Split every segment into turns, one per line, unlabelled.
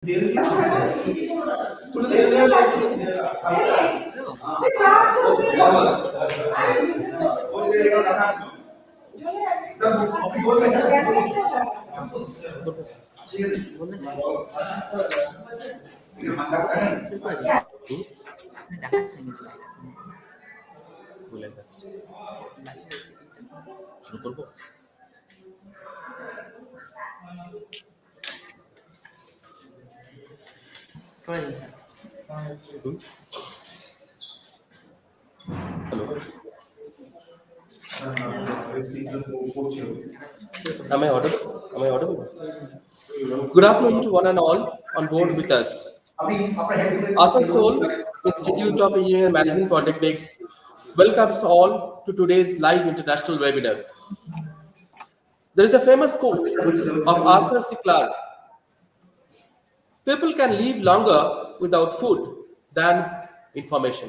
দেখাচ্ছে না কিন্তু ভুলে যাচ্ছে শুরু করবো। Hello. Am I audible? Am I audible? Good afternoon to one and all on board with us. Asansol Institute of Engineering and Management Polytechnic welcomes all to today's live international webinar. There is a famous quote of Arthur C. Clarke: "People can live longer without food than information.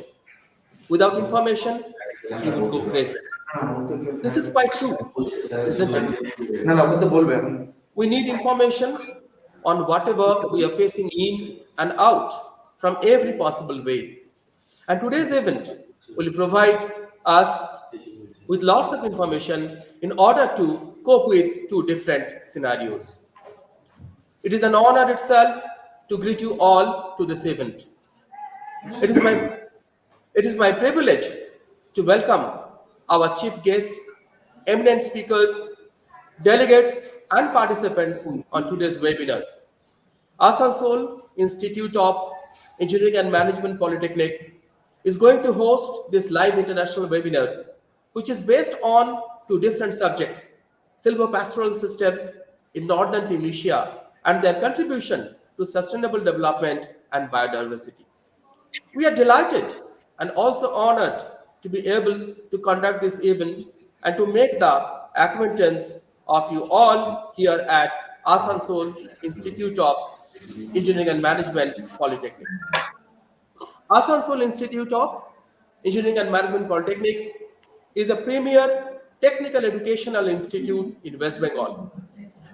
Without information, you would go crazy." This is quite true, isn't it? We need information on whatever we are facing in and out from every possible way. And today's event will provide us with lots of information in order to cope with two different scenarios. It is an honor itself to greet you all to this event. It is my privilege to welcome our chief guests, eminent speakers, delegates, and participants on today's webinar. Asansol Institute of Engineering and Management Polytechnic is going to host this live international webinar, which is based on two different subjects: silvopastoral systems in northern Tunisia and their contribution to sustainable development and biodiversity. We are delighted and also honored to be able to conduct this event and to make the acquaintance of you all here at Asansol Institute of Engineering and Management Polytechnic. Asansol Institute of Engineering and Management Polytechnic is a premier technical educational institute in West Bengal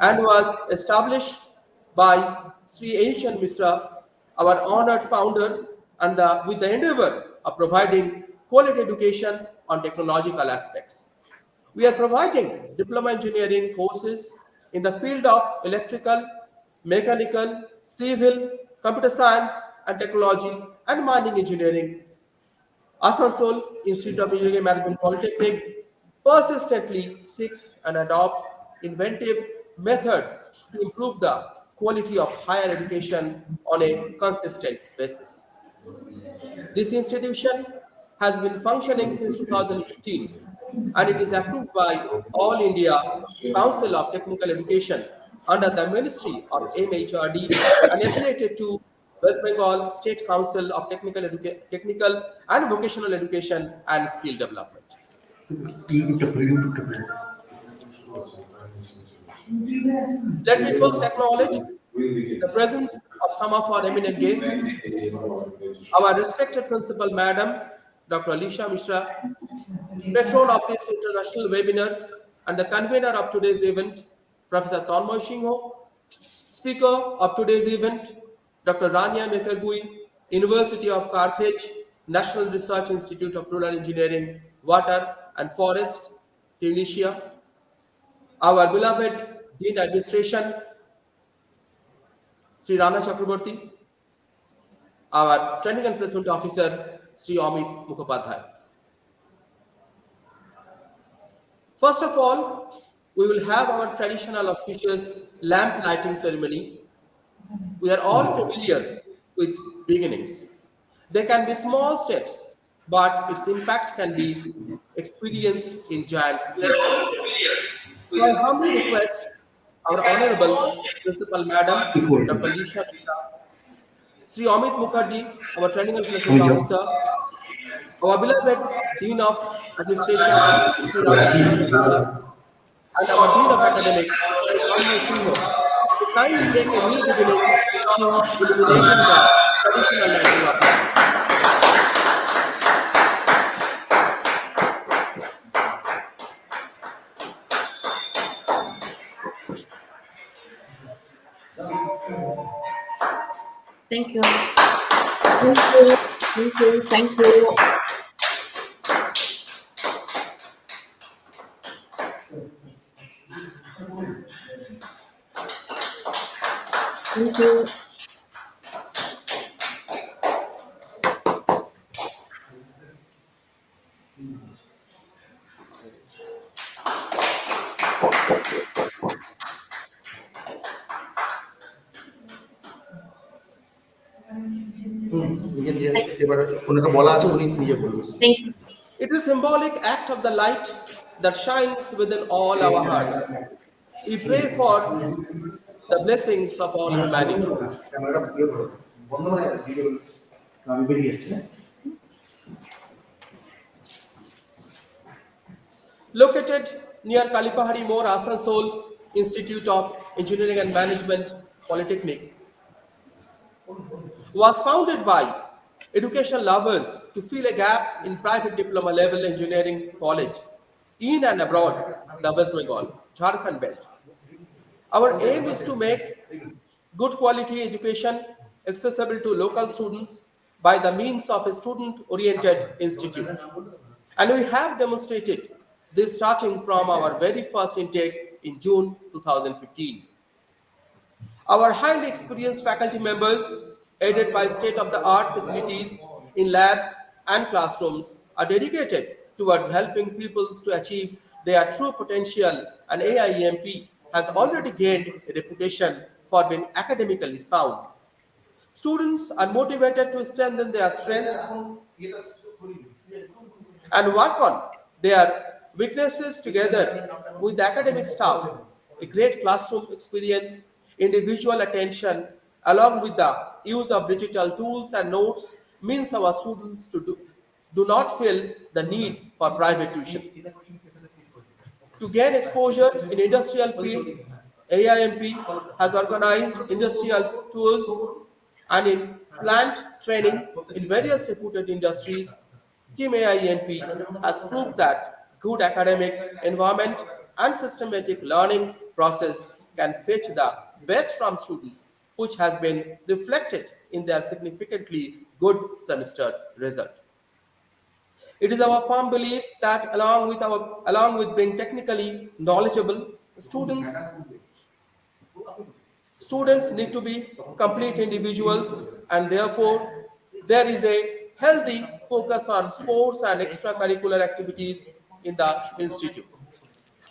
and was established by Sri Aishan Misra, our honored founder, and with the endeavor of providing quality education on technological aspects. We are providing diploma engineering courses in the field of electrical, mechanical, civil, computer science and technology, and mining engineering. Asansol Institute of Engineering and Management Polytechnic persistently seeks and adopts inventive methods to improve the quality of higher education on a consistent basis. This institution has been functioning since 2015, and it is approved by All India Council of Technical Education under the Ministry of MHRD and affiliated to West Bengal State Council of Technical and Vocational Education and Skill Development. Let me first acknowledge the presence of some of our eminent guests: our respected principal, Madam Dr. Alisha Mishra, patron of this international webinar and the convener of today's event, Professor Tanmoy Singho, speaker of today's event, Dr. Rania Mekargui, University of Carthage, National Research Institute of Rural Engineering, Water and Forest, Tunisia, our beloved Dean Administration, Sri Rana Chakraborty, our Training and Placement Officer, Sri Amit Mukhopadhyay. First of all, we will have our traditional auspicious lamp lighting ceremony. We are all familiar with beginnings. They can be small steps, but its impact can be experienced in giant scales. So I humbly request our Honorable Principal Madam, Dr. Lisha Mishra, Sri Amit Mukherjee, our Training and Placement Officer, our beloved Dean of Administration, Sri Ramesh Mishra, and our Dean of Academics, Sri Tanmoy Singho, to kindly make a new beginning to illuminating the traditional lighting of lights.
Thank you. Thank you. Thank you. Thank you. Thank you. Thank you.
It is a symbolic act of the light that shines within all our hearts. We pray for the blessings of all humanity. Located near Kalipahari More Asansol Institute of Engineering and Management Polytechnic, was founded by education lovers to fill a gap in private diploma level engineering college in and abroad the West Bengal, Jharkhand belt. Our aim is to make good quality education accessible to local students by the means of a student-oriented institute. And we have demonstrated this starting from our very first intake in June 2015. Our highly experienced faculty members, aided by state-of-the-art facilities in labs and classrooms, are dedicated towards helping pupils to achieve their true potential, and AIEMP has already gained a reputation for being academically sound. Students are motivated to strengthen their strengths and work on their weaknesses together with the academic staff. A great classroom experience, individual attention, along with the use of digital tools and notes means our students do not feel the need for private tuition. To gain exposure in industrial field, AIMP has organized industrial tours and in plant training in various reputed industries. Team AIMP has proved that good academic environment and systematic learning process can fetch the best from students, which has been reflected in their significantly good semester result. It is our firm belief that along with being technically knowledgeable, students need to be complete individuals, and therefore there is a healthy focus on sports and extracurricular activities in the institute.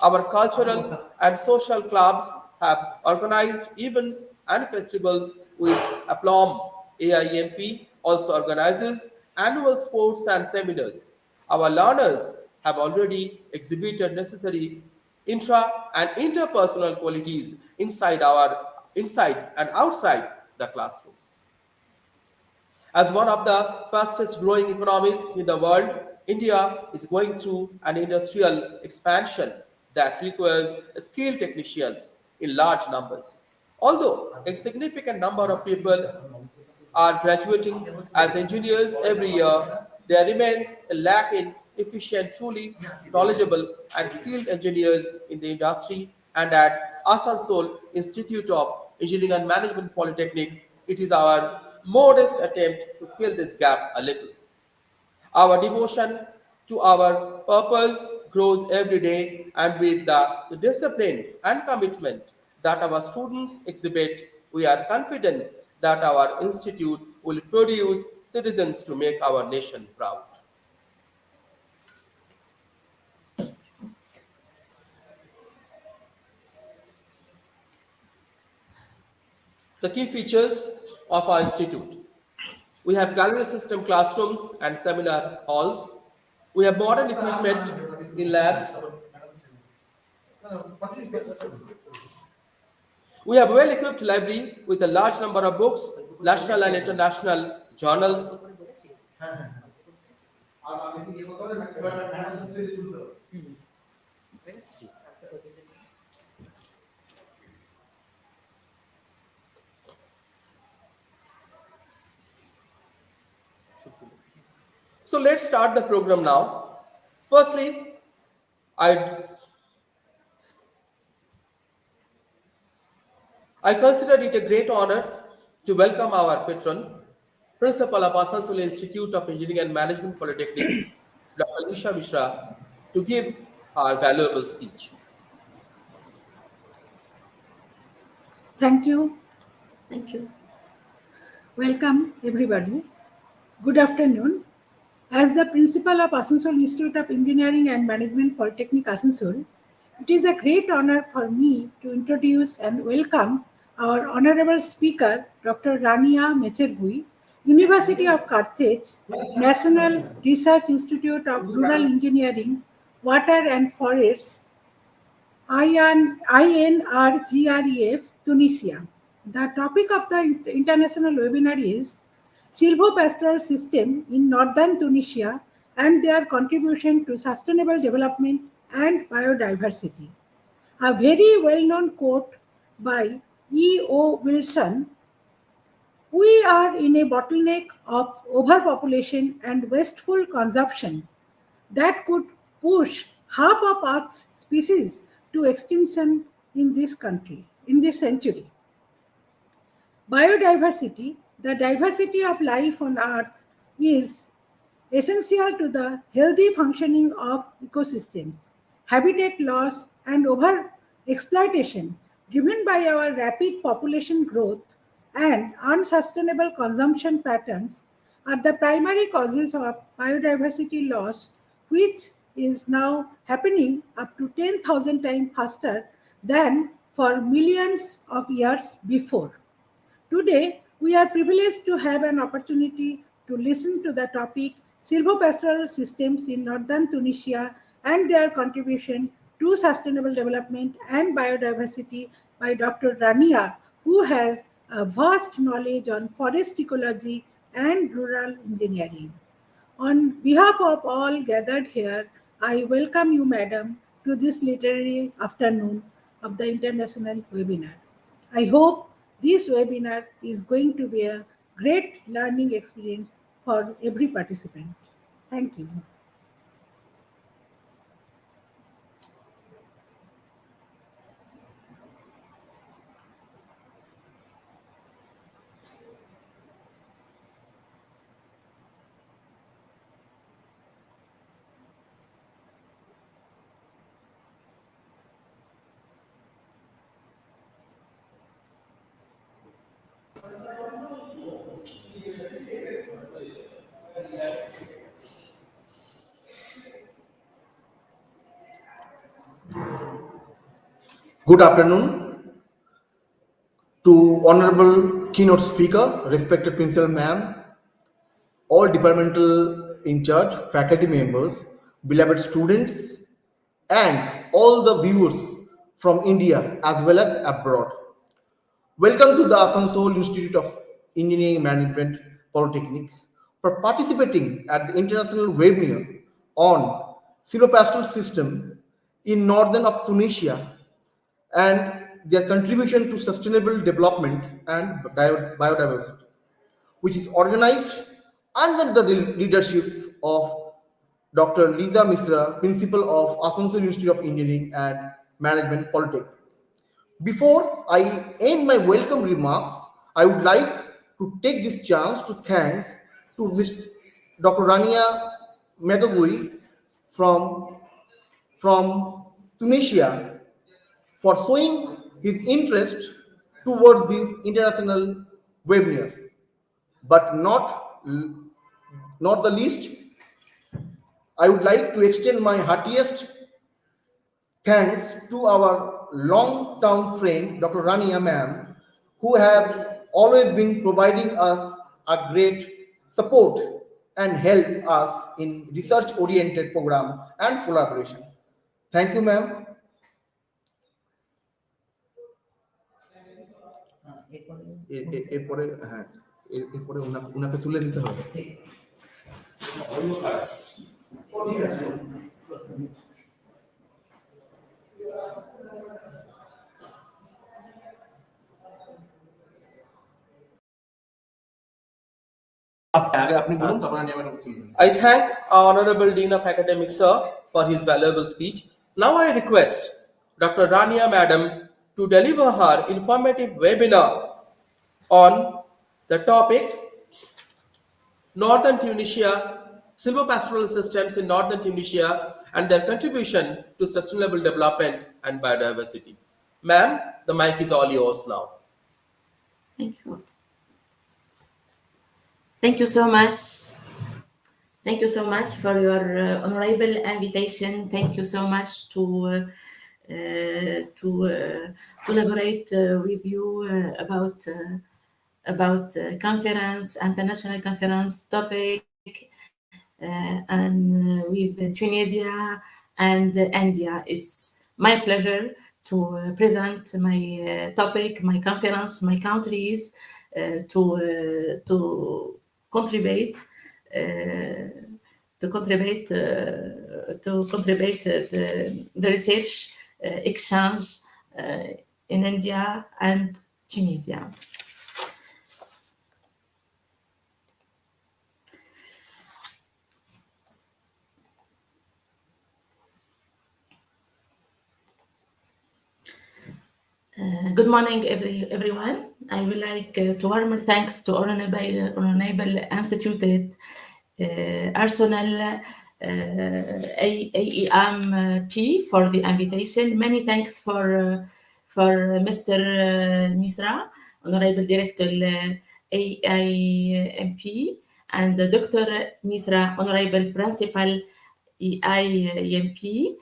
Our cultural and social clubs have organized events and festivals with aplomb. AIMP also organizes annual sports and seminars. Our learners have already exhibited necessary intra and interpersonal qualities inside and outside the classrooms. As one of the fastest growing economies in the world, India is going through an industrial expansion that requires skilled technicians in large numbers. Although a significant number of people are graduating as engineers every year, there remains a lack in efficient, truly knowledgeable, and skilled engineers in the industry. And at Asansol Institute of Engineering and Management Polytechnic, it is our modest attempt to fill this gap a little. Our devotion to our purpose grows every day, and with the discipline and commitment that our students exhibit, we are confident that our institute will produce citizens to make our nation proud. The key features of our institute: we have gallery system classrooms and seminar halls. We have modern equipment in labs. We have well-equipped library with a large number of books, national and international journals. So let's start the program now. Firstly, I consider it a great honor to welcome our patron, Principal of Asansol Institute of Engineering and Management Polytechnic, Dr. Nisha Mishra, to give her valuable speech.
Thank you.
Thank you.
Welcome, everybody. Good afternoon. As the principal of Asansol Institute of Engineering and Management Polytechnic Asansol, it is a great honor for me to introduce and welcome our honorable speaker, Dr. Rania Mechergui, University of Carthage, National Research Institute of Rural Engineering, Water and Forests, INRGREF, Tunisia. The topic of the international webinar is Silvopastoral system in northern Tunisia and their contribution to sustainable development and biodiversity. A very well-known quote by E.O. Wilson: "We are in a bottleneck of overpopulation and wasteful consumption that could push half of Earth's species to extinction in this century." Biodiversity, the diversity of life on Earth, is essential to the healthy functioning of ecosystems. Habitat loss and over exploitation, driven by our rapid population growth and unsustainable consumption patterns, are the primary causes of biodiversity loss, which is now happening up to 10,000 times faster than for millions of years before. Today, we are privileged to have an opportunity to listen to the topic Silvopastoral systems in northern Tunisia and their contribution to sustainable development and biodiversity by Dr. Rania, who has a vast knowledge on forest ecology and rural engineering. On behalf of all gathered here, I welcome you, Madam, to this literary afternoon of the international webinar. I hope this webinar is going to be a great learning experience for every participant. Thank you.
Good afternoon to Honorable Keynote Speaker, respected Principal Ma'am, all departmental in charge, faculty members, beloved students, and all the viewers from India as well as abroad. Welcome to the Asansol Institute of Engineering Management Polytechnic for participating at the international webinar on Silvopastoral system in northern of Tunisia and their contribution to sustainable development and biodiversity, which is organized under the leadership of Dr. Lisa Misra, Principal of Asansol Institute of Engineering and Management Polytechnic. Before I end my welcome remarks, I would like to take this chance to thank to Ms. Dr. Rania Megagui from Tunisia for showing his interest towards this international webinar. But not the least, I would like to extend my heartiest thanks to our long-term friend, Dr. Rania ma'am, who have always been providing us a great support and help us in research-oriented program and collaboration. Thank you, ma'am. এরপরে হ্যাঁ এরপরে ওনাকে তুলে দিতে হবে।
I thank our Honorable Dean of Academics, sir, for his valuable speech. Now I request Dr. Rania Madam to deliver her informative webinar on The topic, Northern Tunisia, silvopastoral systems in Northern Tunisia and their contribution to sustainable development and biodiversity. Ma'am, the mic is all yours now.
Thank you. Thank you so much. Thank you so much for your honorable invitation. Thank you so much to collaborate with you about conference, international conference topic, and with Tunisia and India. It's my pleasure to present my topic, my conference, my countries to contribute the research exchange in India and Tunisia. Good morning, everyone. I would like to warm thanks to Honorable Institute Arsenal AIEMP for the invitation. Many thanks for Mr. Misra, Honorable Director AIEMP, and Dr. Misra, Honorable Principal AIEMP.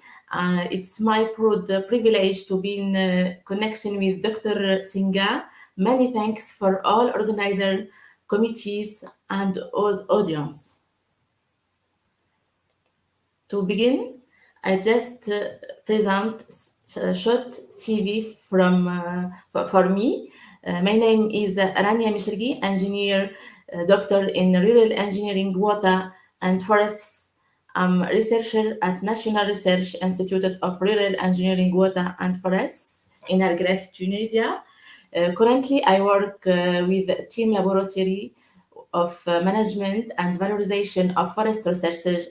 It's my proud privilege to be in connection with Dr. Singha. Many thanks for all organizer committees and audience. To begin, I just present a short CV for me. My name is Rania Mishirgi, engineer, doctor in rural engineering, water and forests. I'm a researcher at National Research Institute of Rural Engineering, Water and Forests in Algref, Tunisia. Currently, I work with Team Laboratory of Management and Valorization of Forest Resources,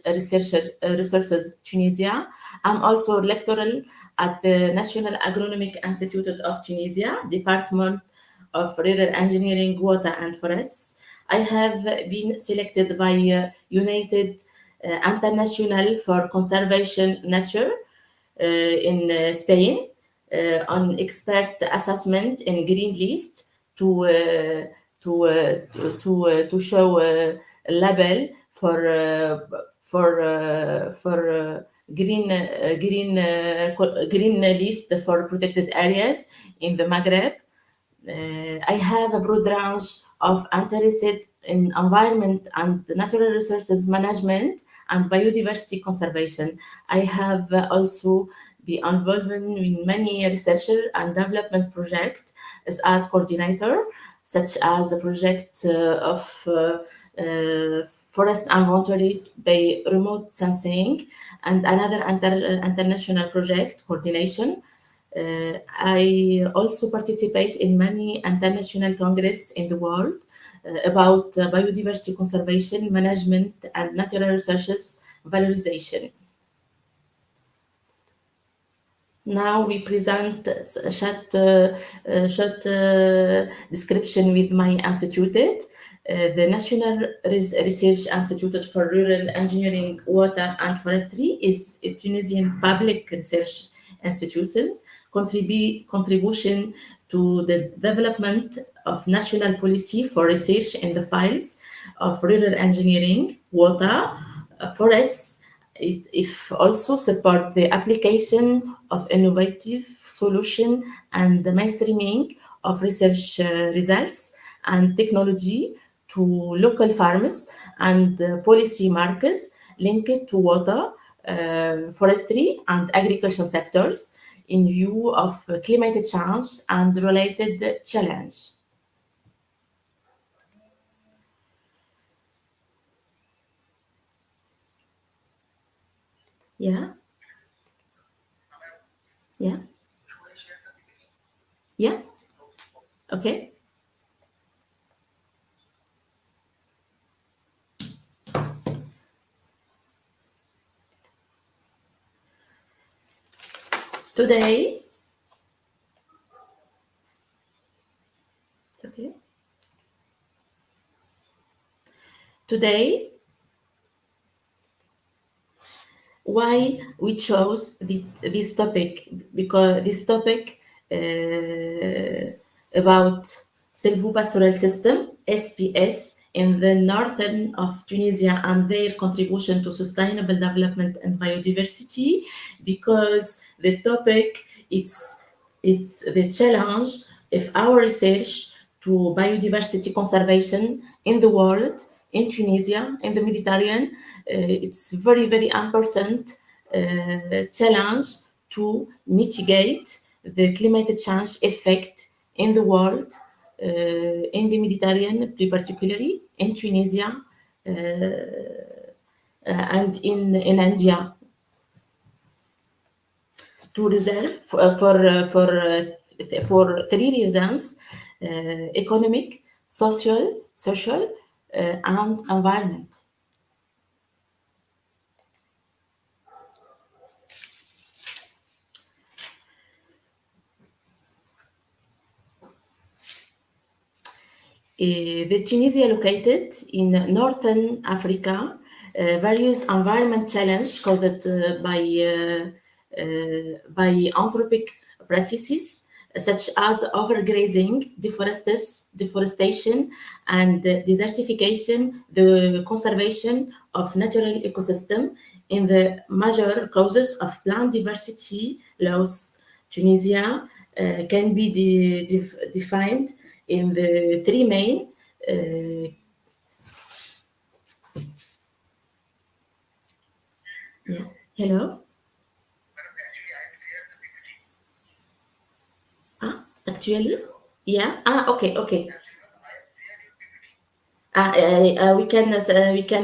Tunisia. I'm also lecturer at the National Agronomic Institute of Tunisia, Department of Rural Engineering, Water and Forests. I have been selected by United International for Conservation Nature in Spain on expert assessment in green list to show a label for green list for protected areas in the Maghreb. I have a broad range of interest in environment and natural resources management and biodiversity conservation. I have also been involved in many research and development projects as coordinator, such as a project of forest inventory by remote sensing and another international project coordination. I also participate in many international congresses in the world about biodiversity conservation, management, and natural resources valorization. Now we present a short description with my institute. The National Research Institute for Rural Engineering, Water and Forestry is a Tunisian public research institution contribution to the development of national policy for research in the fields of rural engineering, water, forests. It also support the application of innovative solution and the mainstreaming of research results and technology to local farmers and policy markets linked to water, forestry and agriculture sectors in view of climate change and related challenge. Yeah. Yeah. Yeah. Okay. Today, it's okay. Today, why we chose this topic, because this topic about silvopastoral system, SPS, in the northern of Tunisia and their contribution to sustainable development and biodiversity, because the topic it's the challenge of our research to biodiversity conservation in the world, in Tunisia, in the Mediterranean. It's very, very important challenge to mitigate the climate change effect in the world, in the Mediterranean, particularly in Tunisia and in India. To reserve for three reasons: economic, social, and environment. The Tunisia located in northern Africa, various environment challenge caused by anthropic practices such as overgrazing, deforestation, and desertification, the conservation of natural ecosystem in the major causes of plant diversity loss. Tunisia can be defined in the three main yeah. Hello. Actually, yeah. Okay. We can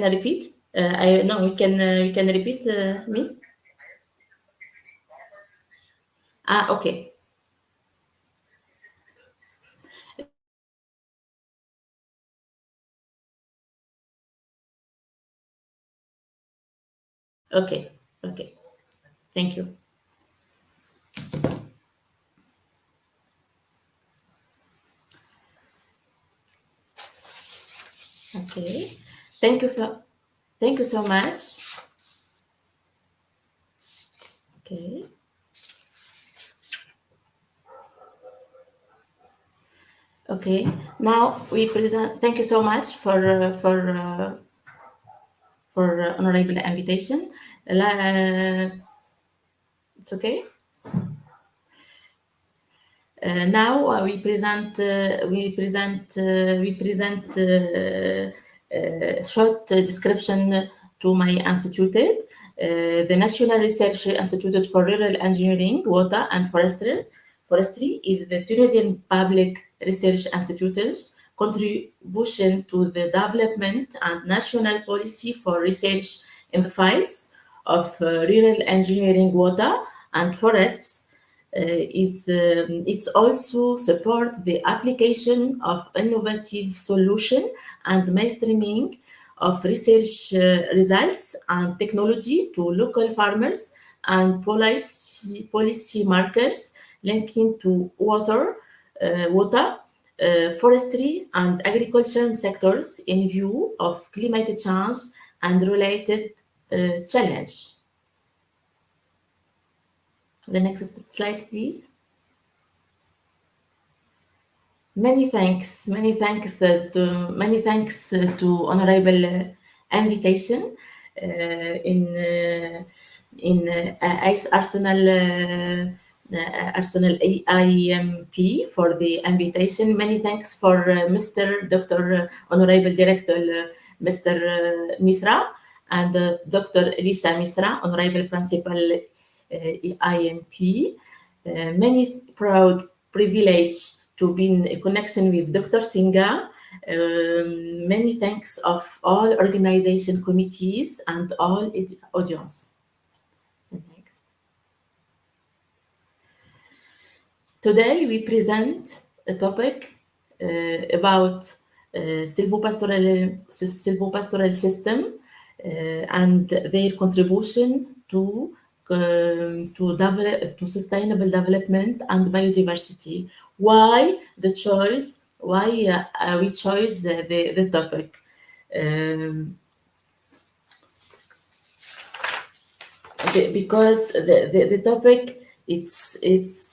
repeat. I no, we can repeat me. Okay. Okay. Thank you. Okay. Thank you so much. Okay. Okay. Now we present. Thank you so much for honorable invitation. It's okay. Now we present short description to my institute. The National Research Institute for Rural Engineering, Water and Forestry is the Tunisian Public Research Institute's contribution to the development and national policy for research in the fields of rural engineering, water and forests. It's also support the application of innovative solution and mainstreaming of research results and technology to local farmers and policy markers linking to water, forestry and agriculture sectors in view of climate change and related challenge. The next slide, please. Many thanks to honorable invitation in Arsenal AIEMP for the invitation. Many thanks for Mr. Dr. Honorable Director Mr. Misra and Dr. Elisa Misra, Honorable Principal AIEMP. Many proud privilege to be in connection with Dr. Singa. Many thanks of all organization committees and all audience. Next. Today we present a topic about silvopastoral system and their contribution to sustainable development and biodiversity. Why we chose the topic? Because the topic it's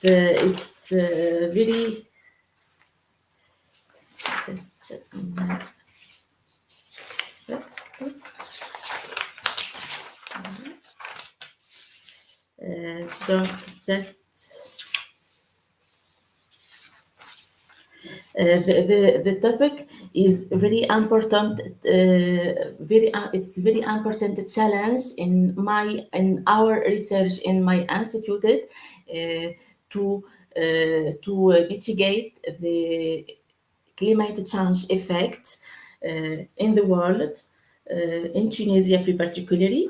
very just don't just the topic is very important. It's very important challenge in our research in my institute to mitigate the climate change effect in the world, in Tunisia particularly,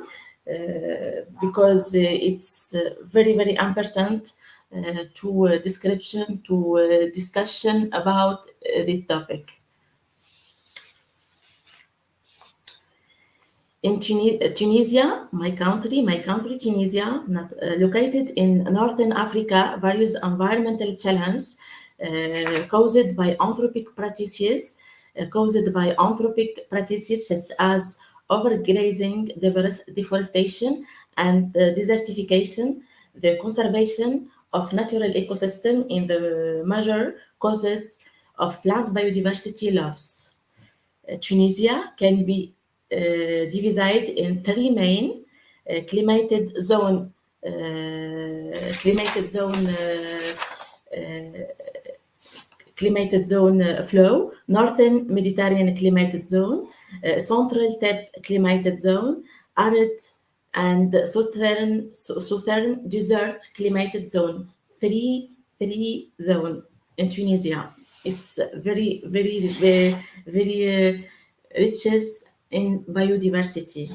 because it's very important to discussion about the topic. In Tunisia, my country, Tunisia, located in Northern Africa, various environmental challenges caused by anthropic practices, such as overgrazing, deforestation, and desertification, the conservation of natural ecosystem in the major causes of plant biodiversity loss. Tunisia can be divided in three main climated zone flow: Northern Mediterranean climated zone, Central Tip climated zone, arid and southern desert climated zone. Three zone in Tunisia. It's very riches in biodiversity.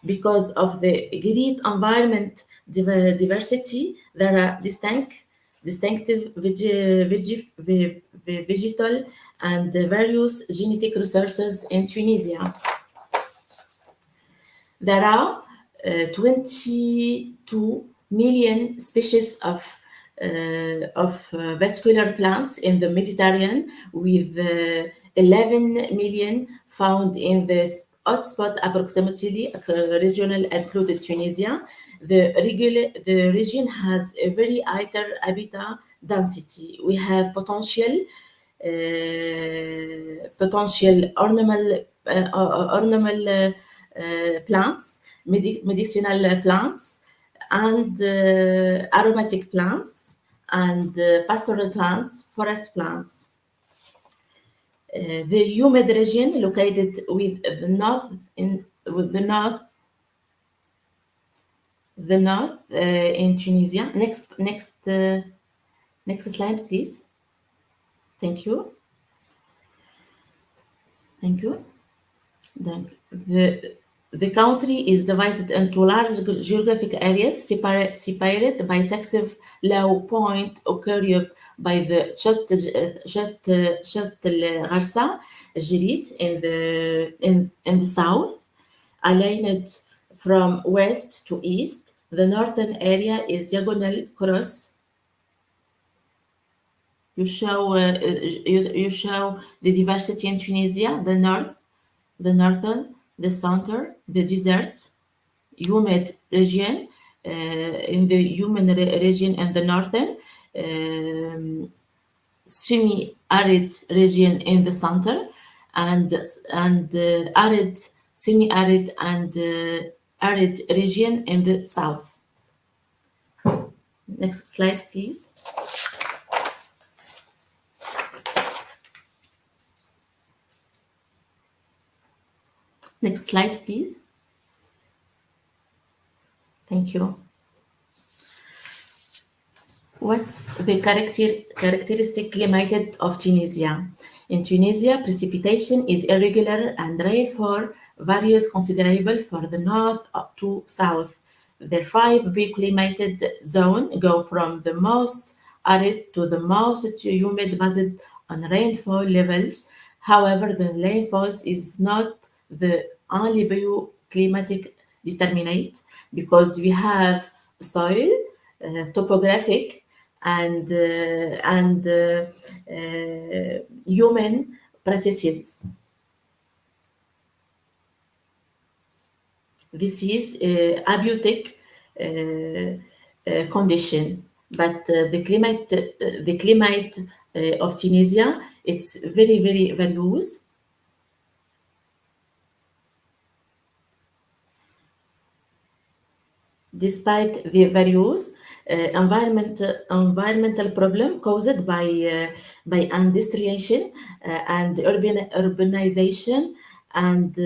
Because of the great environment diversity, there are distinctive vegetal and various genetic resources in Tunisia. There are 22 million species of vascular plants in the Mediterranean, with 11 million found in the hotspot approximately regional included Tunisia. The region has a very high habitat density. We have potential ornamental plants, medicinal plants, and aromatic plants, and pastoral plants, forest plants. The humid region located with the north in Tunisia. Next slide, please. Thank you. The country is divided into large geographic areas separated by successive low point occurred by the Shat al-Gharsa Jirid in the south, aligned from west to east. The northern area is diagonal cross. You show the diversity in Tunisia: the north, the northern, the center, the desert, humid region, in the humid region and the northern, semi-arid region in the center, and arid, semi-arid, and arid region in the south. Next slide, please. Next slide, please. Thank you. What's the characteristic climate of Tunisia? In Tunisia, precipitation is irregular and rainfall varies considerable for the north up to south. The 5 biclimated zones go from the most arid to the most humid based on rainfall levels. However, the rainfall is not the only bioclimatic determinant, because we have soil, topographic, and human practices. This is abiotic condition, but the climate of Tunisia, it's very, very various. Despite the various environmental problem caused by industrialization and urbanization and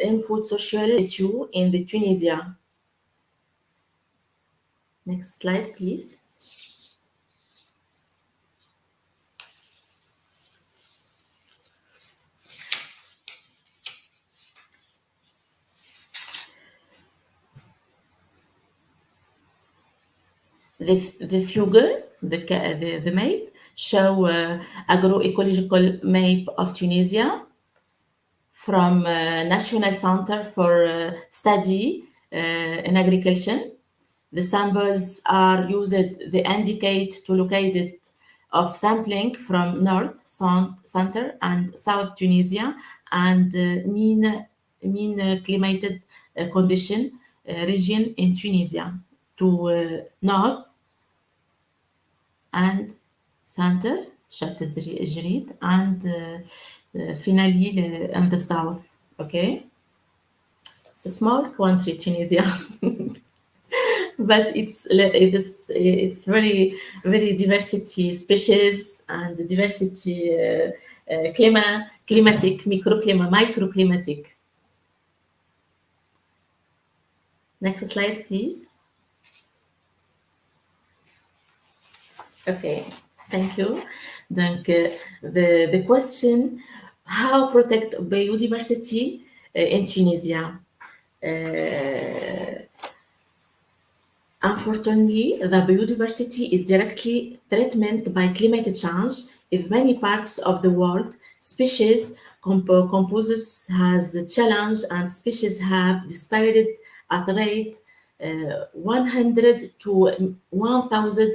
input social issue in the Tunisia. Next slide, please. The figure, the map, show agroecological map of Tunisia from National Center for Study in Agriculture. The samples are used, they indicate to locate it of sampling from North, Center, and South Tunisia, and mean climated condition region in Tunisia to North and Center, Chat الجريد, and finally in the South. Okay, it's a small country, Tunisia. But it's very, very diversity species and diversity climatic, microclimatic. Next slide, please. Okay, thank you. The question, how protect biodiversity in Tunisia? Unfortunately, the biodiversity is directly threatened by climate change in many parts of the world. Species composers has challenged and species have disappeared at a rate 100 to 1,000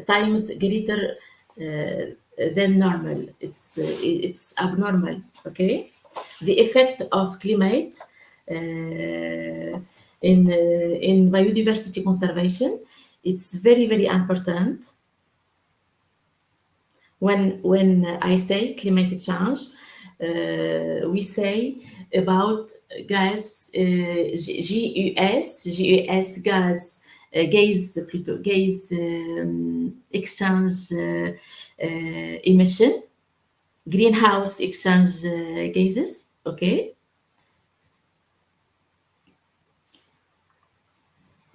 times greater than normal. It's abnormal. Okay, the effect of climate in biodiversity conservation, it's very, very important. When I say climate change, we say about gas, GES, gas exchange emission, greenhouse exchange gases. Okay.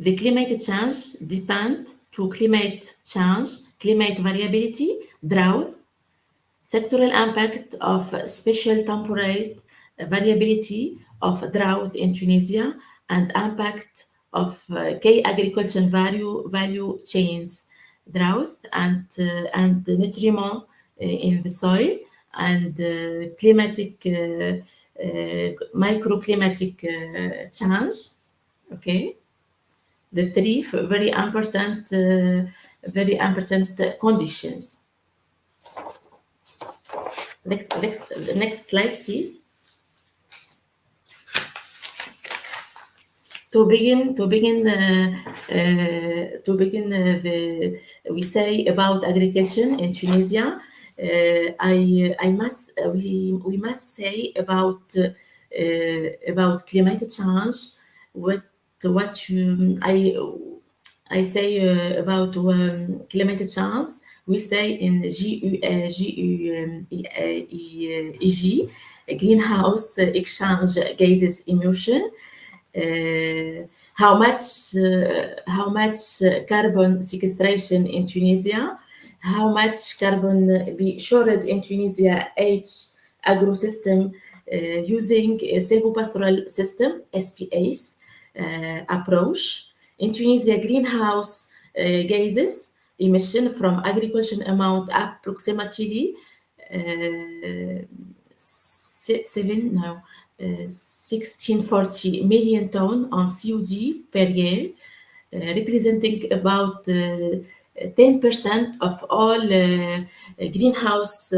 The climate change depend to climate change, climate variability, drought, sectoral impact of spatial temporal variability of drought in Tunisia, and impact of key agriculture value chains, drought and nutriment in the soil, and climatic microclimatic change. Okay. The three very important conditions. Next slide, please. We say about agriculture in Tunisia. We must say about climate change. I say about climate change, we say in GEG, greenhouse exchange gases emission, how much carbon sequestration in Tunisia, how much carbon be stored in Tunisia each agro-system using a silvopastoral system, SPAs, approach. In Tunisia, greenhouse gases emission from agriculture amount approximately 1640 million tons of COD per year, representing about 10% of all greenhouse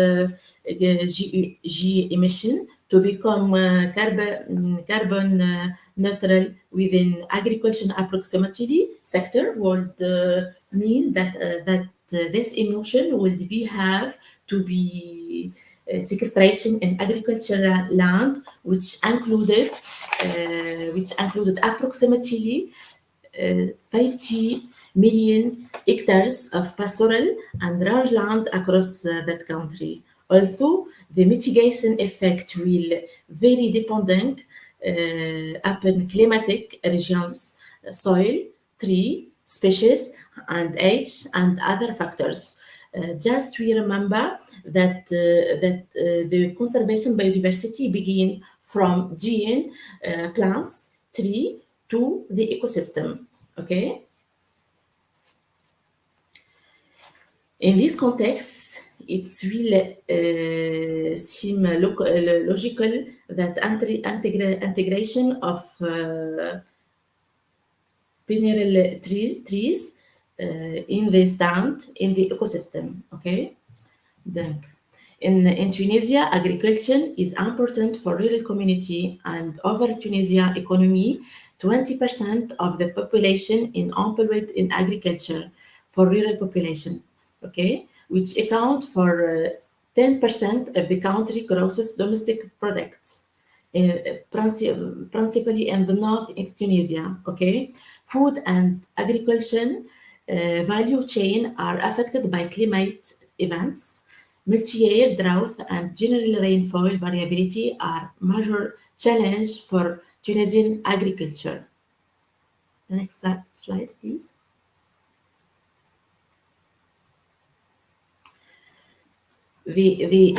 emission to become carbon neutral within agriculture approximately sector would mean that this emission would have to be sequestration in agricultural land, which included approximately 50 million hectares of pastoral and rangeland across that country. Although the mitigation effect will vary depending upon climatic regions, soil, tree, species, and age, and other factors. Just we remember that the conservation biodiversity begin from gene, plants, tree, to the ecosystem. Okay. In this context, it will seem logical that integration of mineral trees in the ecosystem. Okay. Then, in Tunisia, agriculture is important for rural community, and over Tunisia economy, 20% of the population is employed in agriculture for rural population. Okay, which account for 10% of the country gross domestic product, principally in the north in Tunisia. Okay, food and agriculture value chain are affected by climate events. Multi-year drought and general rainfall variability are major challenge for Tunisian agriculture. The next slide, please. The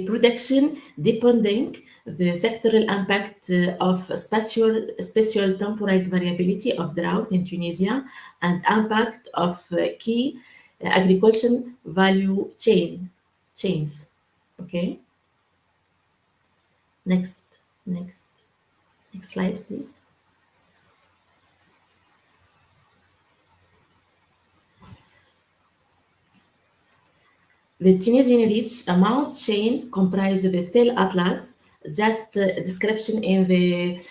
production depending the sectoral impact of spatial temporal variability of drought in Tunisia and impact of key agriculture value chains. Okay. Next slide, please. The Tunisian ridge amount chain comprises the Tel Atlas, just description in the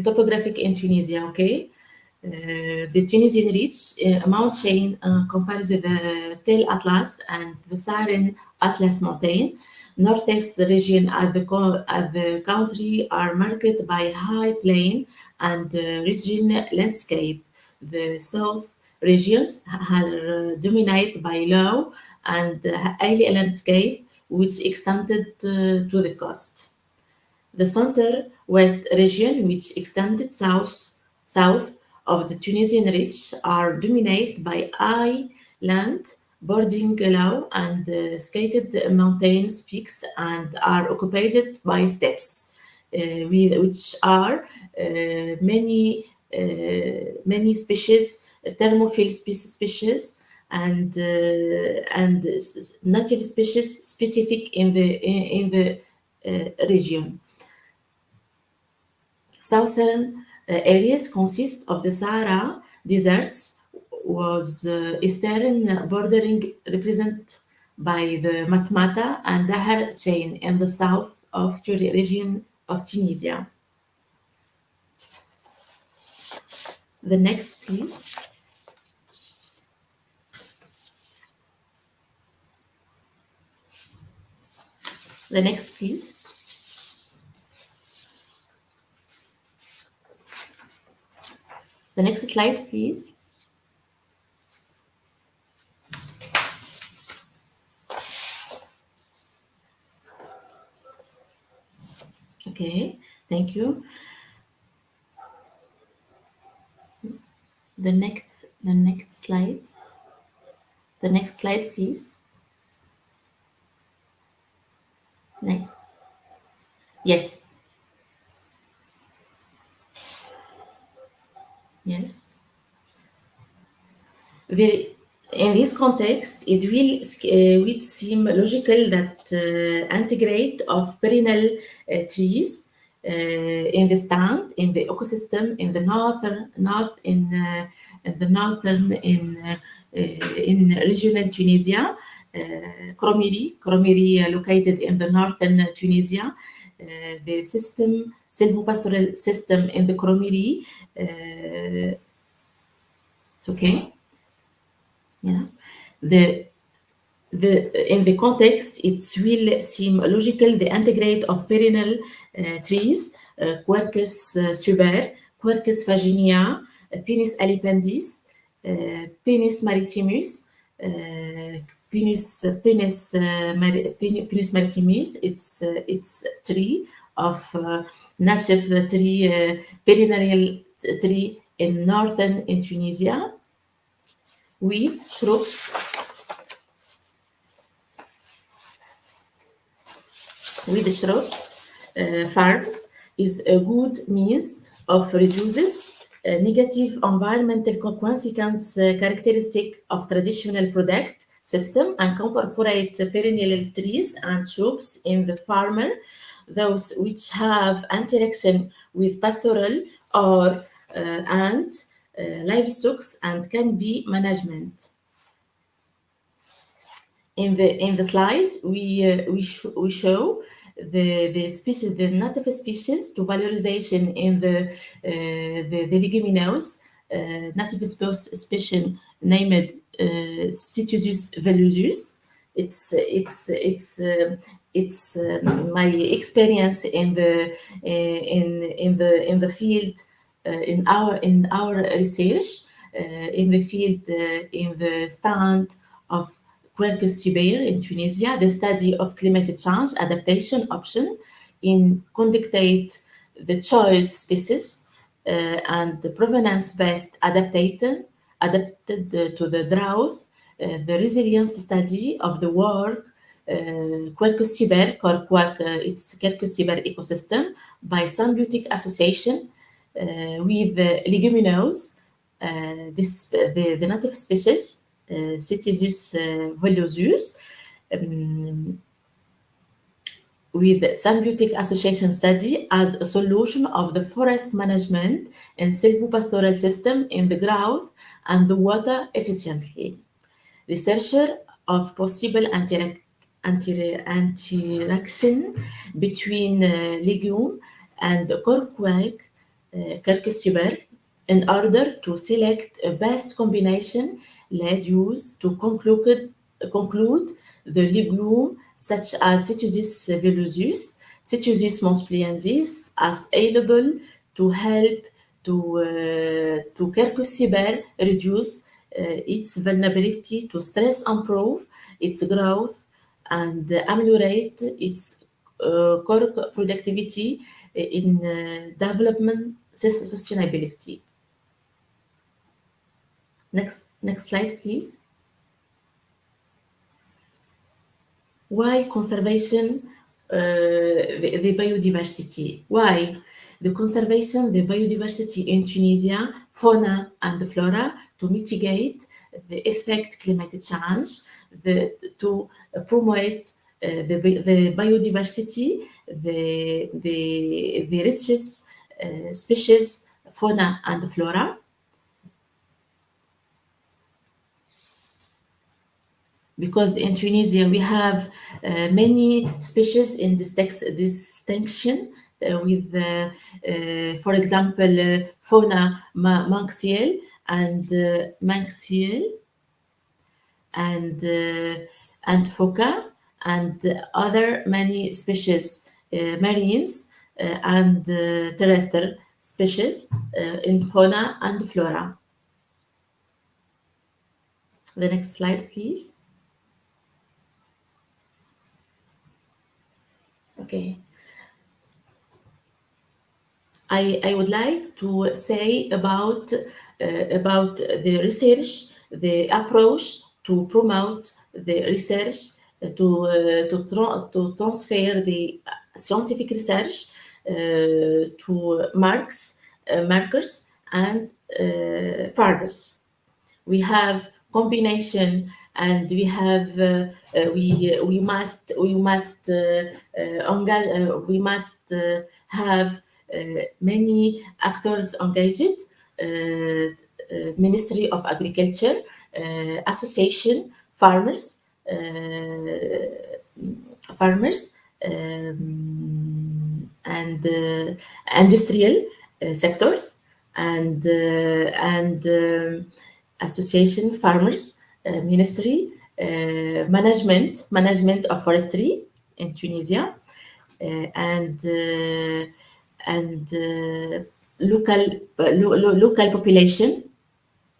topographic in Tunisia. Okay, the Tunisian ridge amount chain comprises the Tel Atlas and the Saharan Atlas mountain. Northeast region of the country are marked by high plain and region landscape. The south regions are dominated by low and hilly landscape, which extended to the coast. The center-west region, which extended south of the Tunisian ridge, are dominated by high land, bordering low and skated mountain peaks, and are occupied by steppes, which are many species, thermophile species, and native species specific in the region. Southern areas consist of the Sahara deserts, was eastern bordering represented by the Matmata and Dahar chain in the south of the region of Tunisia. The next, please. The next, please. The next slide, please. Okay, thank you. The next slide. The next slide, please. Next. Yes. Yes. In this context, it will seem logical that integrate of perennial trees in the stand, in the ecosystem, in the north in the northern in regional Tunisia, Kromiri located in the northern Tunisia. The silvopastoral system in the Kromiri, it's okay. Yeah, in the context, it will seem logical the integrate of perennial trees, Quercus suber, Quercus vaginea, Pinus alipensis, Pinus maritimus, Pinus maritimus. It's tree of native tree, perennial tree in northern in Tunisia, with shrubs. With shrubs, farms is a good means of reduces negative environmental consequence characteristic of traditional product system and incorporate perennial trees and shrubs in the farmer, those which have interaction with pastoral or and livestock and can be management. In the slide, we show the species, the native species to valorization in the leguminous native species named Citusus velusus. It's my experience in the field in our research in the field in the stand of Quercus suber in Tunisia, the study of climate change adaptation option in conducted the choice species and the provenance-based adapted to the drought, the resilience study of the work Quercus suber, it's Quercus suber ecosystem by symbiotic association with leguminous, the native species. Citusus velusus with symbiotic association study as a solution of the forest management and silvopastoral system in the growth and the water efficiency. Researcher of possible interaction between legume and Quercus suber in order to select a best combination led use to conclude the legume such as Citusus velusus, Citusus monspliensis as available to help to Quercus suber reduce its vulnerability to stress, improve its growth, and ameliorate its crop productivity in development sustainability. Next slide, please. Why conservation, the biodiversity? Why the conservation, the biodiversity in Tunisia, fauna and flora, to mitigate the effect climate change, to promote the biodiversity, the richest species, fauna and flora. Because in Tunisia we have many species in distinction with, for example, fauna manxiel and phoca and other many species, marines and terrestrial species in fauna and flora. The next slide, please. Okay. I would like to say about the research, the approach to promote the research, to transfer the scientific research to markers and farmers. We have combination, and we have we must have many actors engaged Ministry of Agriculture, association, farmers, and industrial sectors, and association, farmers, ministry, management of forestry in Tunisia, and local population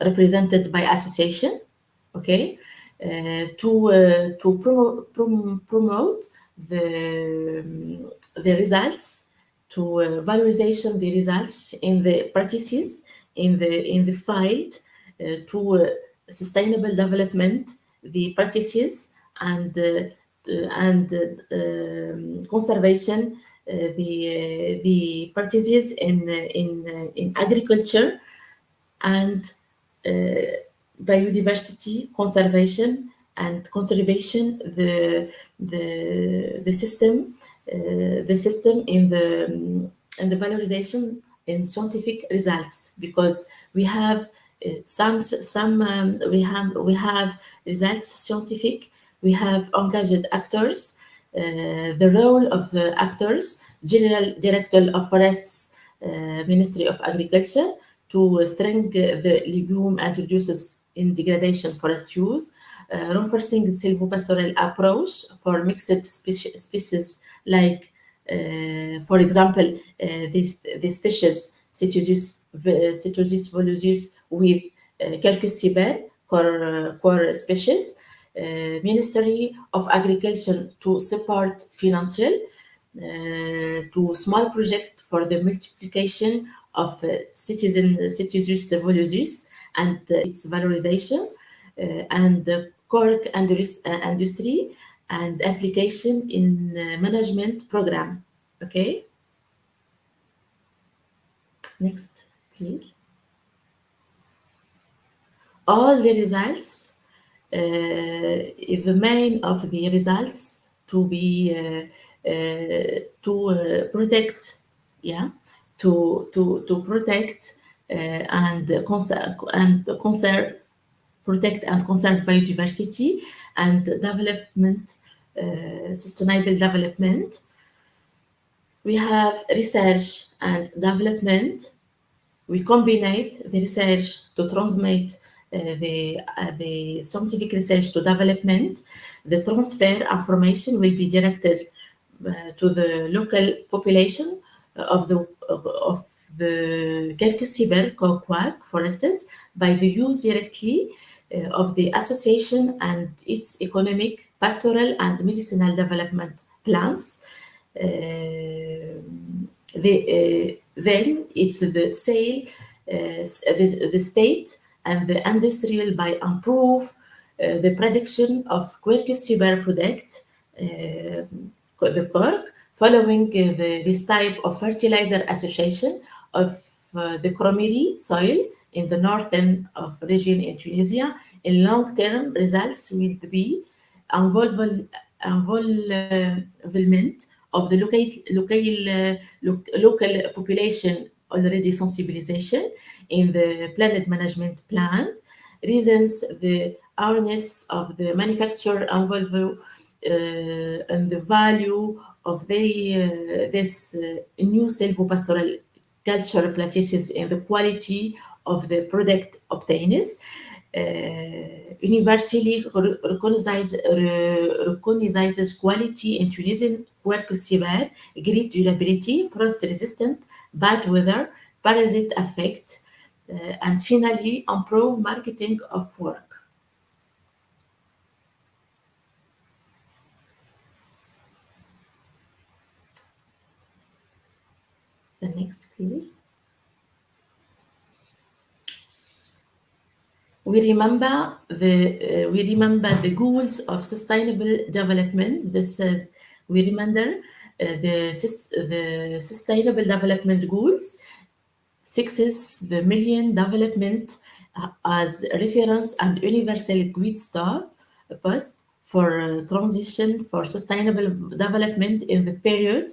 represented by association, okay, to promote the results, to valorization the results in the practices in the field, to sustainable development the practices, and conservation the practices in agriculture, and biodiversity conservation and contribution the system in the valorization in scientific results, because we have we have results scientific, we have engaged actors, the role of the actors, General Director of Forests, Ministry of Agriculture, to strengthen the legume introduces in degradation forest use, reinforcing the silvopastoral approach for mixed species like, for example, this species Cytosis volusis with Quercus ciber, core species. Ministry of Agriculture to support financial to small project for the multiplication of Cytosis volusis and its valorization, and the cork industry and application in management program. Okay. Next, please. All the results, the main of the results to be to protect, yeah, to protect and conserve, protect and conserve biodiversity and development, sustainable development. We have research and development. We combine the research to transmit the scientific research to development. The transfer information will be directed to the local population of the Quercus ciber quack, for instance, by the use directly of the association and its economic, pastoral, and medicinal development plans. Then it's the sale, the state and the industrial by improve the production of Quercus ciber product, the cork, following this type of fertilizer association of the Cromiri soil in the northern of region in Tunisia. In long-term results will be involvement of the local population already sensibilization in the planet management plan, reasons the awareness of the manufacturer involved and the value of this new silvopastoral cultural practices and the quality of the product obtained. Universally recognizes quality in Tunisian Quercus ciber, great durability, frost resistant, bad weather, parasite effect, and finally improve marketing of work. The next, please. We remember the goals of sustainable development. We remember the sustainable development goals. 6 is the Millennium Development as reference and universal grid star post for transition for sustainable development in the period.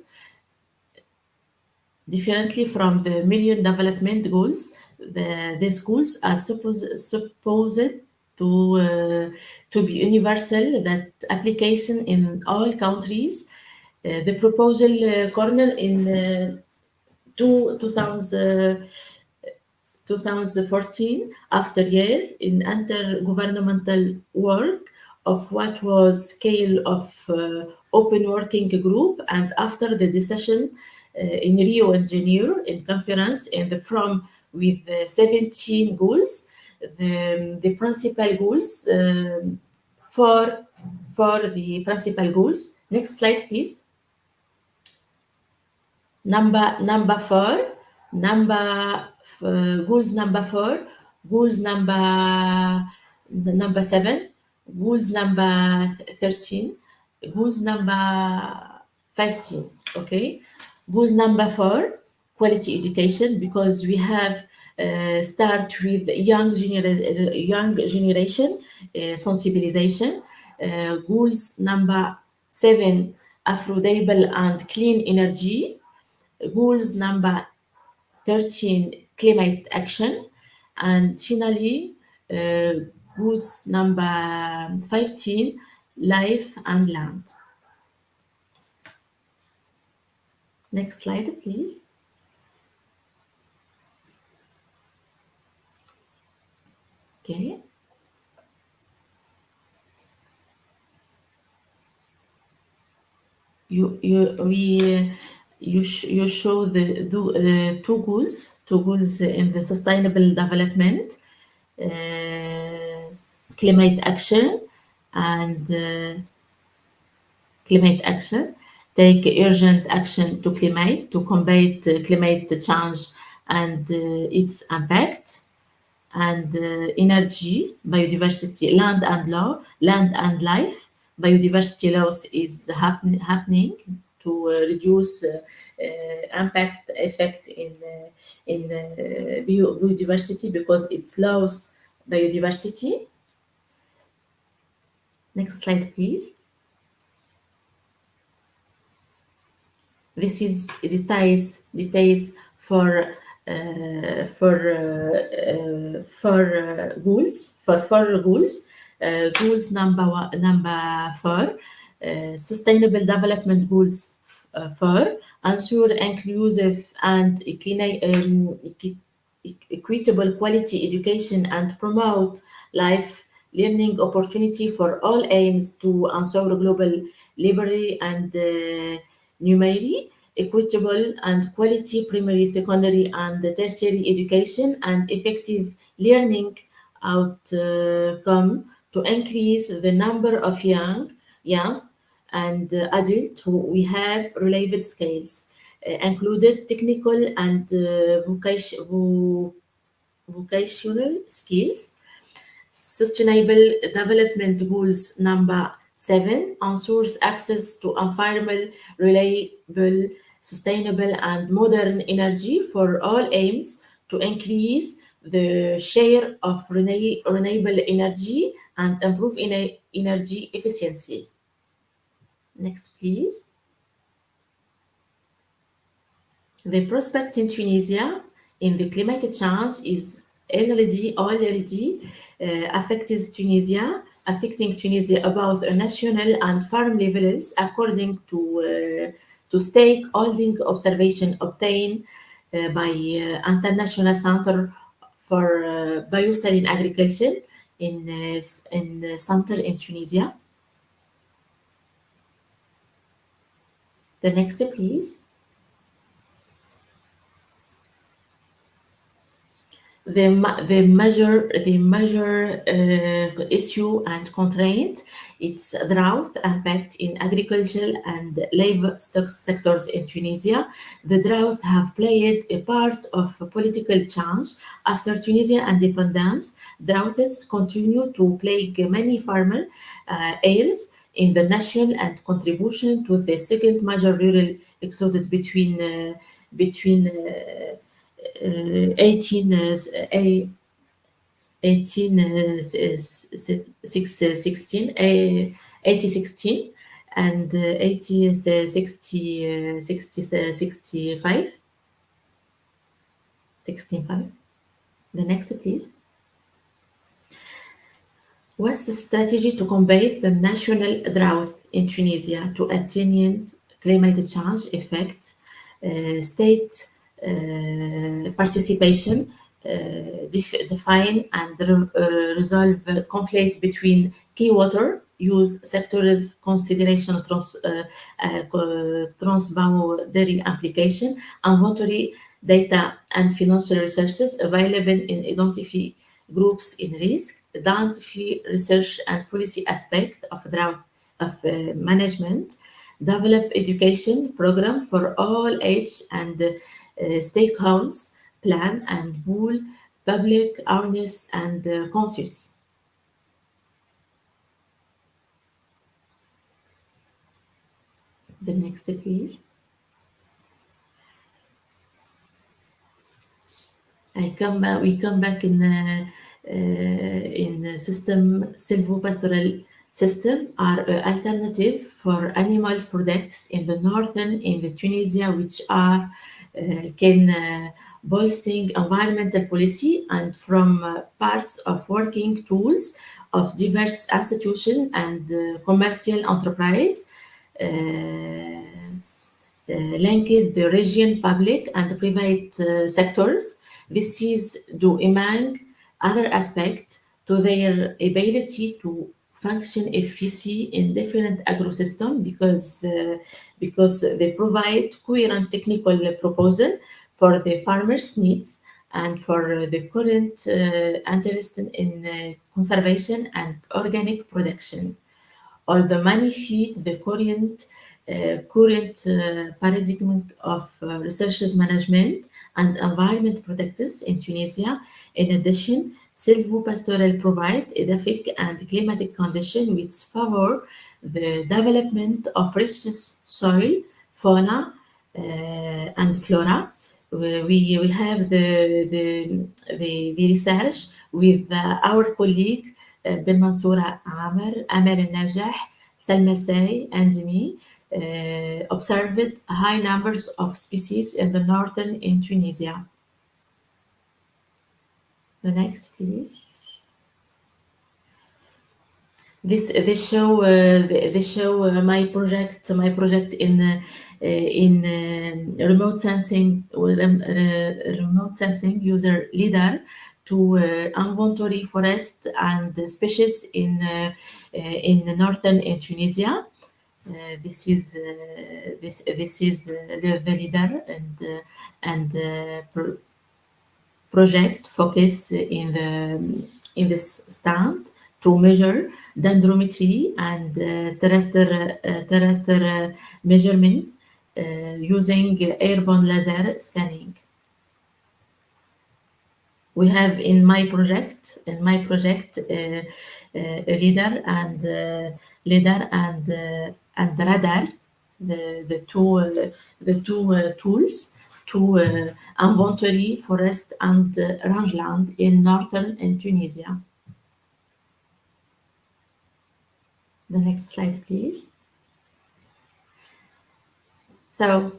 Differently from the Millennium Development Goals, these goals are supposed to be universal, that application in all countries. The proposal corner in 2014 after year in intergovernmental work of what was scale of open working group, and after the decision in Rio de Janeiro in conference in the from with 17 goals, the principal goals for the principal goals. Next slide, please. Number four, goals number four, goals number seven, goals number 13, goals number 15. Okay, goal number four, quality education, because we have start with young generation sensibilization. Goals number 7, affordable and clean energy. Goals number 13, climate action. And finally, goals number 15, life and land. Next slide, please. Okay. You show the two goals in the sustainable development, climate action and climate action. Take urgent action to combat climate change and its impact. And energy, biodiversity, land and life. Biodiversity loss is happening to reduce impact effect in biodiversity, because it's loss biodiversity. Next slide, please. This is details for goals, for 4 goals. Goals number 4, sustainable development goals 4, ensure inclusive and equitable quality education and promote life learning opportunity for all, aims to ensure global liberty and numeracy, equitable and quality primary, secondary, and tertiary education, and effective learning outcome to increase the number of young and adult who we have relevant skills, included technical and vocational skills. Sustainable development goals number 7, ensures access to affordable, reliable, sustainable, and modern energy for all, aims to increase the share of renewable energy and improve energy efficiency. Next, please. The prospect in Tunisia in the climate change is already affecting Tunisia about national and farm levels, according to stakeholding observation obtained by International Center for Biosaline Agriculture in center in Tunisia. The next, please. The major issue and constraint, it's drought impact in agricultural and livestock sectors in Tunisia. The drought have played a part of political change after Tunisian independence. Droughts continue to plague many farmer areas in the nation and contribution to the second major rural exodus between 1816 and 65. The next, please. What's the strategy to combat the national drought in Tunisia to attenuate climate change effects, state participation, define and resolve conflict between key water use sectors, consideration transboundary application, inventory data and financial resources available in identify groups in risk, identify research and policy aspect of drought management, develop education program for all age and stakeholders, plan and pool public awareness and conscious. The next, please. We come back in the system silvopastoral system are alternative for animals products in the northern in the Tunisia, which are can bolstering environmental policy and from parts of working tools of diverse institutions and commercial enterprise. Linked the region public and private sectors. This is due among other aspects to their ability to function efficiently in different agrosystems because they provide coherent technical proposal for the farmers' needs and for the current interest in conservation and organic production. Although many fit the current paradigm of resources management and environment practices in Tunisia. In addition, silvopastoral provide edaphic and climatic conditions which favor the development of rich soil, fauna, and flora. We have the research with our colleague Ben Mansoura Amer, Amer Al-Najah, Salma Say, and me. Observed high numbers of species in the northern in Tunisia. The next, please. This show my project in remote sensing user leader to inventory forest and species in northern in Tunisia. This is the leader and project focus in this stand to measure dendrometry and terrestrial measurement using airborne laser scanning. We have in my project a leader and radar, the two tools to inventory forest and rangeland in northern in Tunisia. The next slide, please. So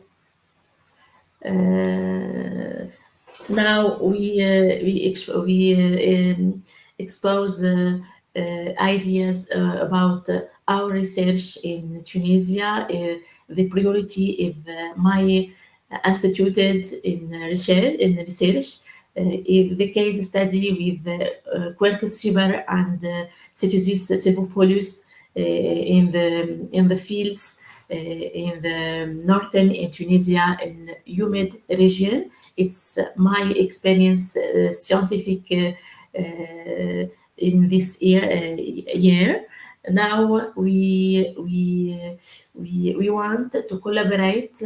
now we expose ideas about our research in Tunisia. The priority is my instituted in research. Is the case study with Quercus fever and Cytisus silvopastoral in the fields in the northern in Tunisia in humid region. It's my experience scientific in this year. Now we want to collaborate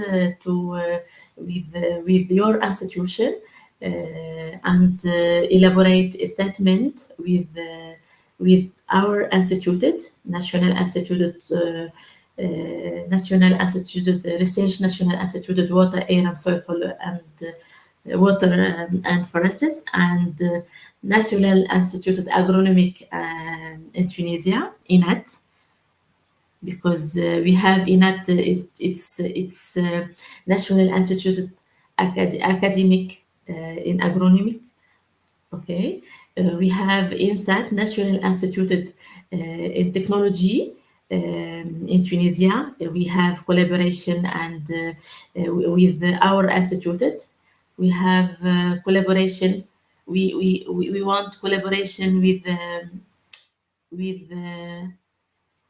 with your institution and elaborate a statement with our instituted National Institute Research, National Institute Water, Air and Soil and Water and Forests, and National Institute Agronomic in Tunisia, INAT, because we have INAT. It's National Institute Academic in Agronomic, Okay, we have INSAT, National Institute in Technology in Tunisia. We have collaboration and with our institute. We have collaboration. We want collaboration with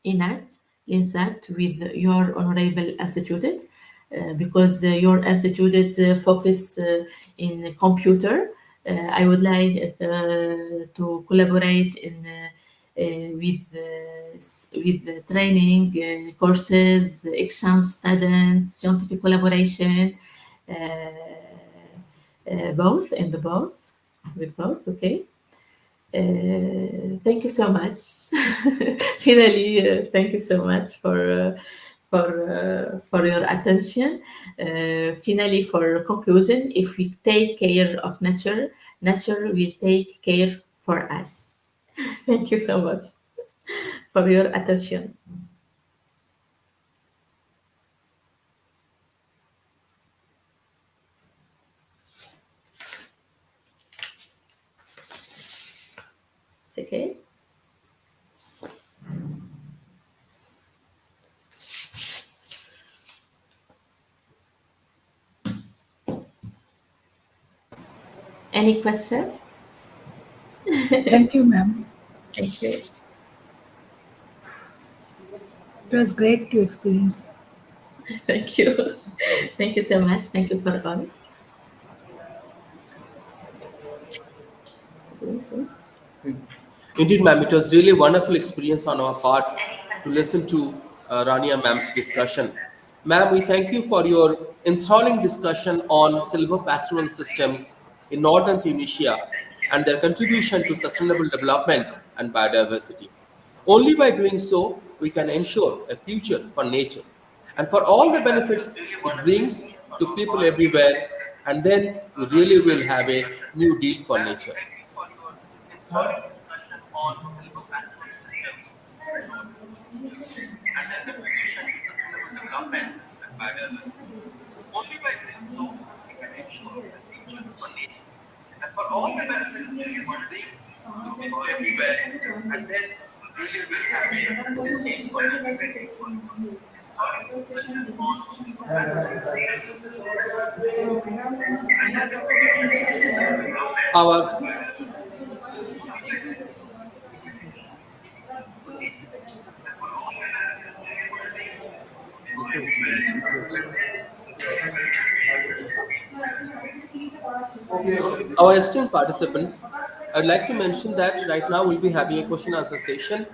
INSAT, with your honorable institute, because your institute focus in computer. I would like to collaborate in with the training courses, exchange students, scientific collaboration, both in the both with both. Okay. Thank you so much. Finally, thank you so much for your attention. Finally, for conclusion, if we take care of nature, nature will take care for us. Thank you so much for your attention. It's okay. Any question?
Thank you, ma'am.
Thank you.
It was great to experience.
Thank you. Thank you so much. Thank you for all.
Indeed, ma'am, it was really a wonderful experience on our part to listen to Rania ma'am's discussion. Ma'am, we thank you for your enthralling discussion on silvopastoral systems in northern Tunisia and their contribution to sustainable development and biodiversity. Only by doing so, we can ensure a future for nature and for all the benefits it brings to people everywhere, and then we really will have a new deal for nature. Enthralling discussion on silvopastoral systems and their contribution to sustainable development and biodiversity. Only by doing so, we can ensure a future for nature and for all the benefits it brings to people everywhere, and then we really will have a new deal for nature. Enthralling discussion on silvopastoral systems and their contribution to sustainable development. Our Our esteemed participants, I'd like to mention that right now we'll be having a question answer session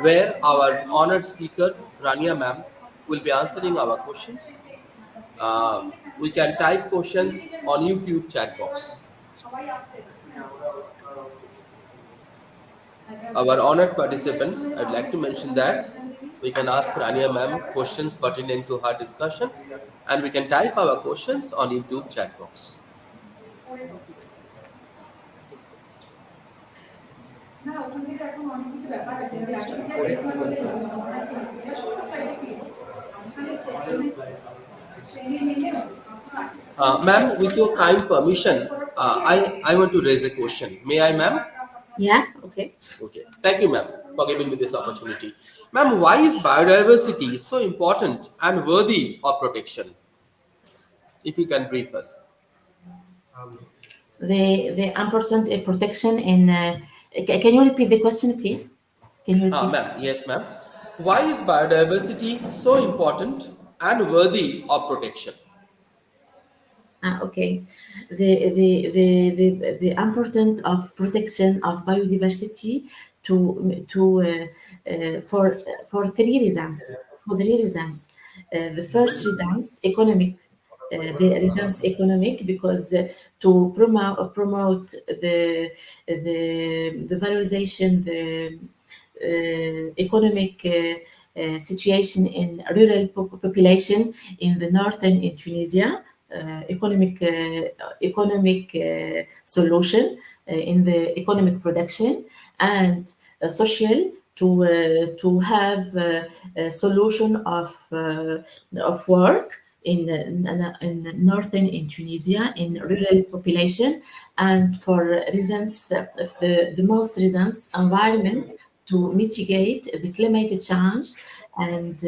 where our honored speaker, Rania ma'am, will be answering our questions. We can type questions on YouTube chat box. Our honored participants, I'd like to mention that we can ask Rania ma'am questions pertinent to her discussion, and we can type our questions on YouTube chat box. Ma'am, with your kind permission, I want to raise a question. May I, ma'am?
Yeah, okay.
Okay. Thank you, ma'am, for giving me this opportunity. Ma'am, why is biodiversity so important and worthy of protection? If you can brief us.
The important protection in. Can you repeat the question, please? Can you repeat?
Ma'am, yes, ma'am. Why is biodiversity so important and worthy of protection?
Okay. The importance of protection of biodiversity for three reasons. For three reasons. The first reasons economic. The reasons economic, because to promote the valorization, the economic situation in rural population in the northern in Tunisia, economic solution in the economic production, and social to have a solution of work in northern in Tunisia, in rural population, and for reasons, the most reasons, environment, to mitigate the climate change and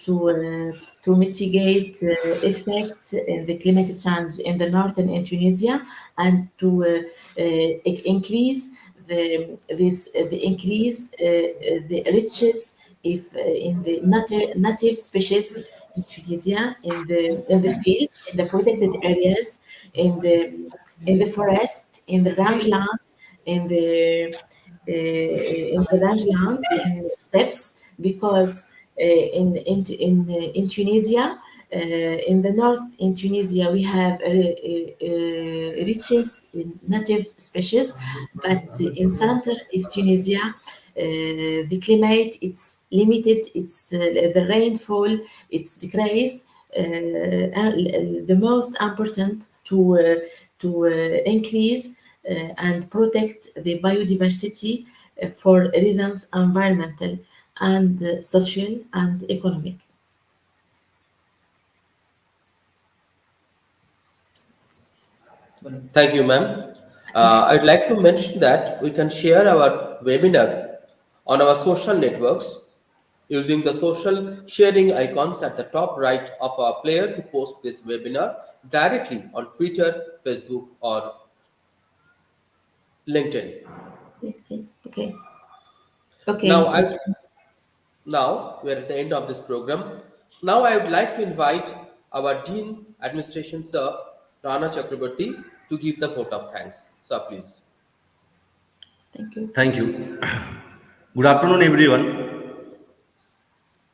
to mitigate effect in the climate change in the northern in Tunisia, and to increase the increase the riches if in the native species in Tunisia, in the field, in the protected areas, in the forest, in the rangeland, in the rangeland, in steppes, because in Tunisia, in the north in Tunisia, we have riches in native species, but in center of Tunisia, the climate it's limited. It's the rainfall it's decrease. The most important to increase and protect the biodiversity for reasons environmental and social and economic.
Thank you, ma'am. I'd like to mention that we can share our webinar on our social networks using the social sharing icons at the top right of our player to post this webinar directly on Twitter, Facebook, or LinkedIn.
Okay.
Now,
Okay.
I Now we're at the end of this program. Now I would like to invite our Dean Administration Sir Rana Chakraborty to give the vote of thanks. Sir, please.
Thank you.
Thank you. Good afternoon, everyone.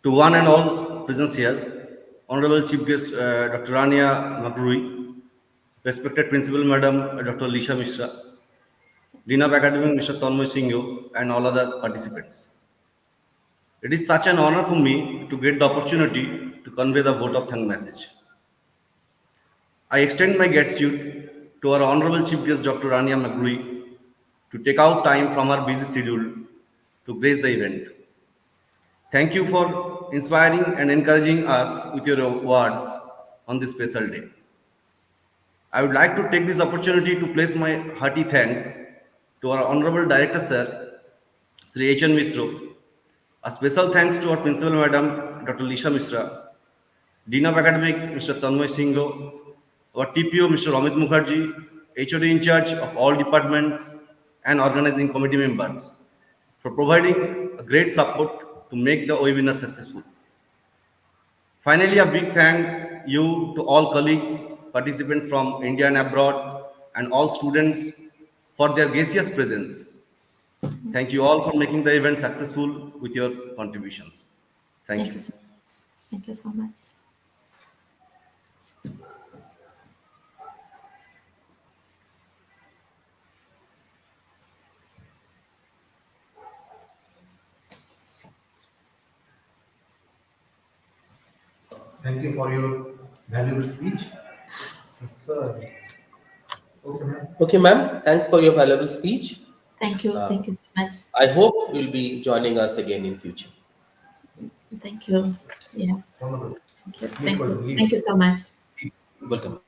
To one and all present here, Honorable Chief Guest Dr. Rania Makrui, respected Principal Madam Dr. Lisha Mishra, Dean of Academic Mr. Tanmoy Singho, and all other participants. It is such an honor for me to get the opportunity to convey the vote of thanks message. I extend my gratitude to our Honorable Chief Guest Dr. Rania Makrui to take out time from her busy schedule to grace the event. Thank you for inspiring and encouraging us with your words on this special day. I would like to take this opportunity to place my hearty thanks to our Honorable Director Sir, Sri H. N. Mishra. A special thanks to our Principal Madam, Dr. Lisha Mishra, Dean of Academic, Mr. Tanmoy Singho, our TPO, Mr. Amit Mukherjee, HOD in charge of all departments and organizing committee members for providing a great support to make the webinar successful. Finally, a big thank you to all colleagues, participants from India and abroad, and all students for their gracious presence. Thank you all for making the event successful with your contributions. Thank you.
So much. Thank you so much.
Thank you for your valuable speech. Sir. Okay, ma'am.
Okay, ma'am. Thanks for your valuable speech.
Thank you. Thank you so much.
I hope you'll be joining us again in future.
Thank you. Yeah.
Honorable.
Thank you. Thank you so much.
Welcome.